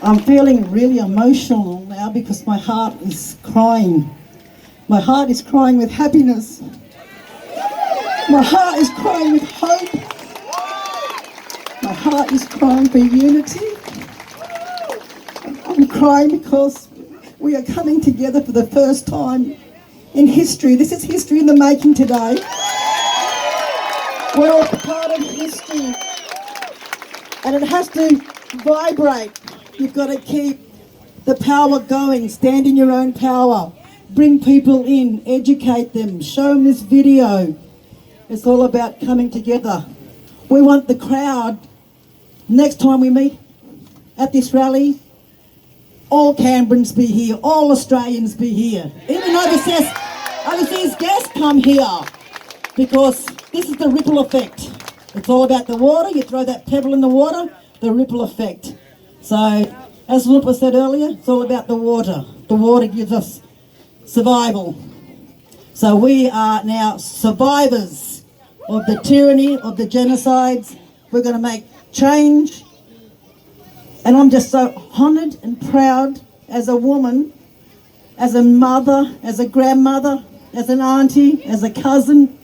I'm feeling really emotional now because my heart is crying. My heart is crying with happiness. My heart is crying with hope. My heart is crying for unity. I'm crying because we are coming together for the first time in history. This is history in the making today. We're all part of history. And it has to vibrate. You've got to keep the power going. Stand in your own power. Bring people in. Educate them. Show them this video. It's all about coming together. We want the crowd, next time we meet at this rally, all Canberrans be here, all Australians be here. Even overseas guests come here, because this is the ripple effect. It's all about the water. You throw that pebble in the water, the ripple effect. So, as Lupa said earlier, it's all about the water. The water gives us survival. So we are now survivors of the tyranny, of the genocides. We're going to make change. And I'm just so honoured and proud as a woman, as a mother, as a grandmother, as an auntie, as a cousin,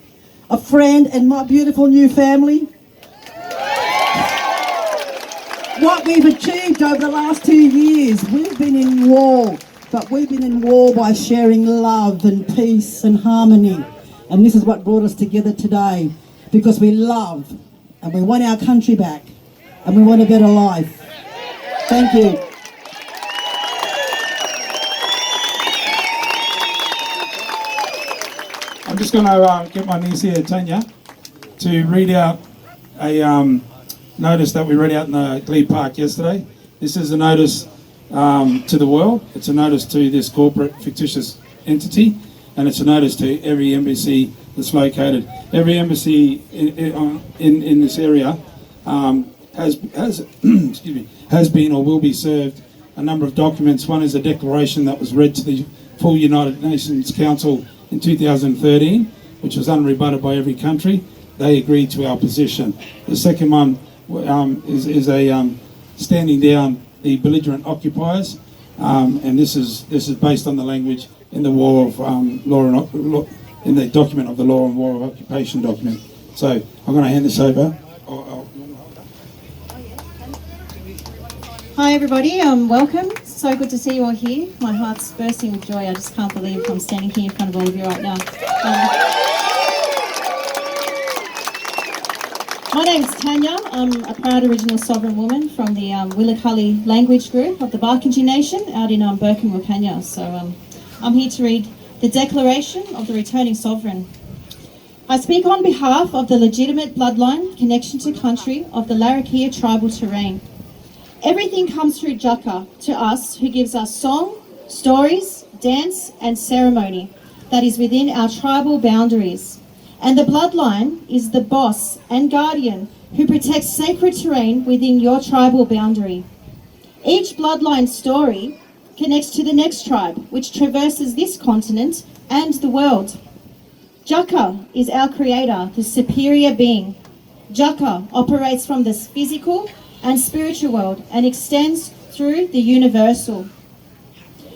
a friend, and my beautiful new family. What we've achieved over the last 2 years, we've been in war, but we've been in war by sharing love and peace and harmony. And this is what brought us together today, because we love and we want our country back and we want a better life. Thank you. I'm just going to get my niece here, Tanya, to read out a notice that we read out in the Glebe Park yesterday. This is a notice to the world. It's a notice to this corporate fictitious entity, and it's a notice to every embassy that's located. Every embassy in this area has excuse me, has been or will be served a number of documents. One is a declaration that was read to the full United Nations Council in 2013, which was unrebutted by every country. They agreed to our position. The second one is a standing down the belligerent occupiers, and this is based on the language in the war of in the document of the Law and War of Occupation document. So I'm going to hand this over. Hi everybody, welcome. So good to see you all here. My heart's bursting with joy. I just can't believe I'm standing here in front of all of you right now. My name's Tanya. I'm a proud Original Sovereign woman from the Willakulli language group of the Barkindji Nation out in Burken, Wilcannia. So I'm here to read the Declaration of the Returning Sovereign. I speak on behalf of the legitimate bloodline connection to country of the Larrakia tribal terrain. Everything comes through Jaka to us, who gives us song, stories, dance and ceremony that is within our tribal boundaries. And the bloodline is the boss and guardian who protects sacred terrain within your tribal boundary. Each bloodline story connects to the next tribe, which traverses this continent and the world. Jaka is our creator, the superior being. Jaka operates from this physical and spiritual world and extends through the universal.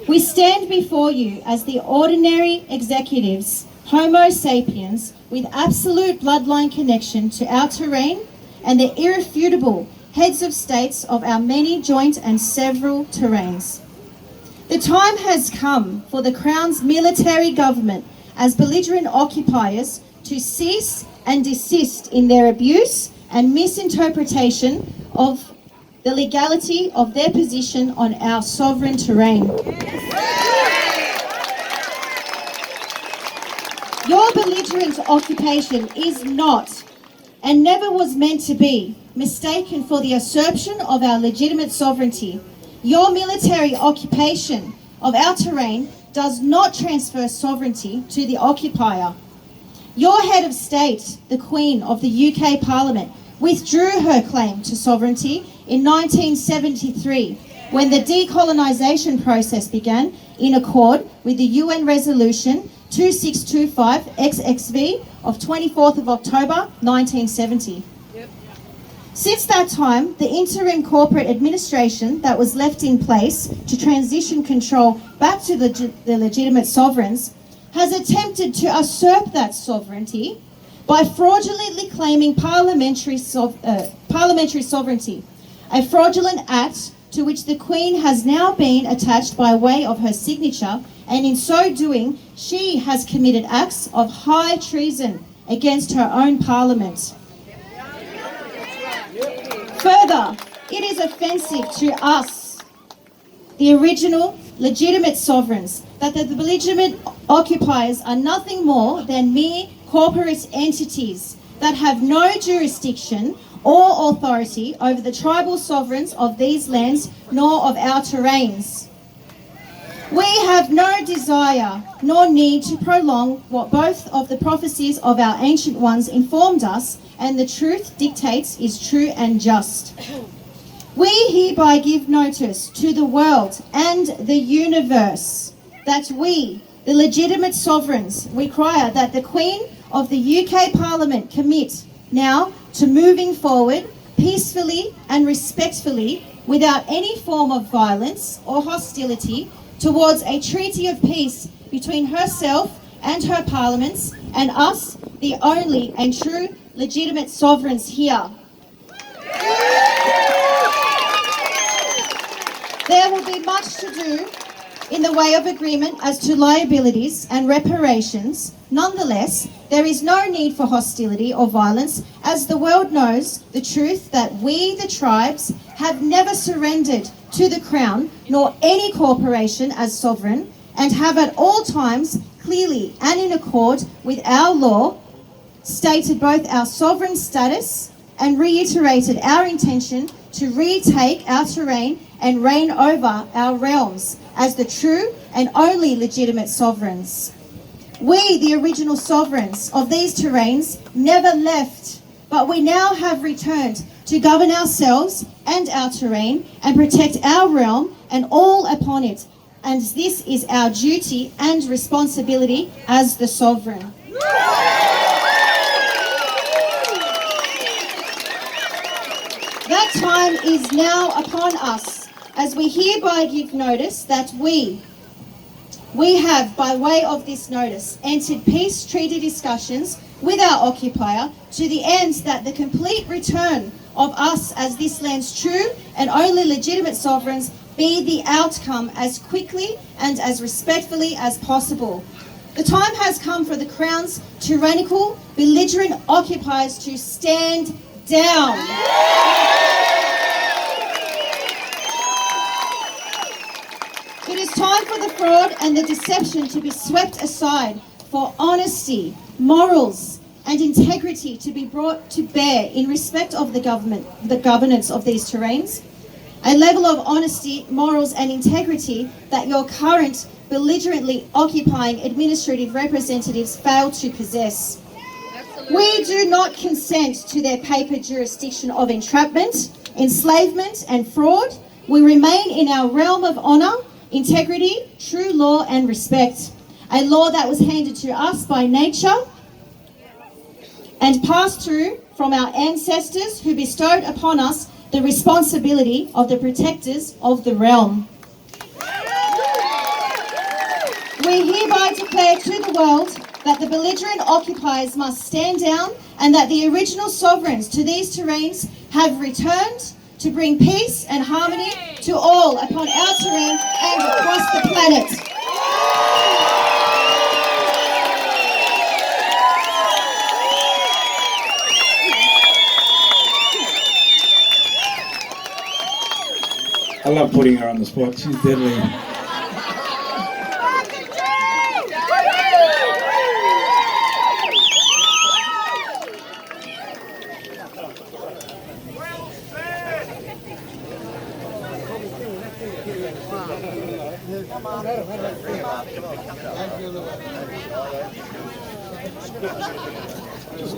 We stand before you as the ordinary executives, Homo sapiens, with absolute bloodline connection to our terrain and the irrefutable heads of states of our many joint and several terrains. The time has come for the Crown's military government as belligerent occupiers to cease and desist in their abuse and misinterpretation of the legality of their position on our sovereign terrain. Your belligerent occupation is not, and never was meant to be, mistaken for the usurpation of our legitimate sovereignty. Your military occupation of our terrain does not transfer sovereignty to the occupier. Your head of state, the Queen of the UK Parliament, withdrew her claim to sovereignty in 1973 when the decolonisation process began in accord with the UN Resolution 2625 XXV of 24th of October 1970. Since that time, the interim corporate administration that was left in place to transition control back to the legitimate sovereigns has attempted to usurp that sovereignty by fraudulently claiming parliamentary sovereignty, a fraudulent act to which the Queen has now been attached by way of her signature, and in so doing, she has committed acts of high treason against her own parliament. Further, it is offensive to us, the original legitimate sovereigns, that the belligerent occupiers are nothing more than mere corporate entities that have no jurisdiction or authority over the tribal sovereigns of these lands nor of our terrains. We have no desire nor need to prolong what both of the prophecies of our ancient ones informed us, and the truth dictates is true and just. We hereby give notice to the world and the universe that we, the legitimate sovereigns, require that the Queen of the UK Parliament commit now to moving forward peacefully and respectfully without any form of violence or hostility towards a treaty of peace between herself and her parliaments and us, the only and true legitimate sovereigns here. There will be much to do in the way of agreement as to liabilities and reparations. Nonetheless, there is no need for hostility or violence, as the world knows the truth that we, the tribes, have never surrendered to the Crown nor any corporation as sovereign, and have at all times clearly and in accord with our law stated both our sovereign status and reiterated our intention to retake our terrain and reign over our realms as the true and only legitimate sovereigns. We, the original sovereigns of these terrains, never left, but we now have returned to govern ourselves and our terrain and protect our realm and all upon it. And this is our duty and responsibility as the sovereign. That time is now upon us, as we hereby give notice that we have, by way of this notice, entered peace treaty discussions with our occupier to the end that the complete return of us as this land's true and only legitimate sovereigns be the outcome as quickly and as respectfully as possible. The time has come for the Crown's tyrannical, belligerent occupiers to stand down. It is time for the fraud and the deception to be swept aside, for honesty, morals, and integrity to be brought to bear in respect of the governance of these terrains. A level of honesty, morals, and integrity that your current belligerently occupying administrative representatives fail to possess. We do not consent to their paper jurisdiction of entrapment, enslavement, and fraud. We remain in our realm of honour, integrity, true law, and respect. A law that was handed to us by nature and passed through from our ancestors, who bestowed upon us the responsibility of the protectors of the realm. We hereby declare to the world that the belligerent occupiers must stand down, and that the original sovereigns to these terrains have returned to bring peace and harmony to all upon our terrain and across the planet. I love putting her on the spot. She's deadly. Just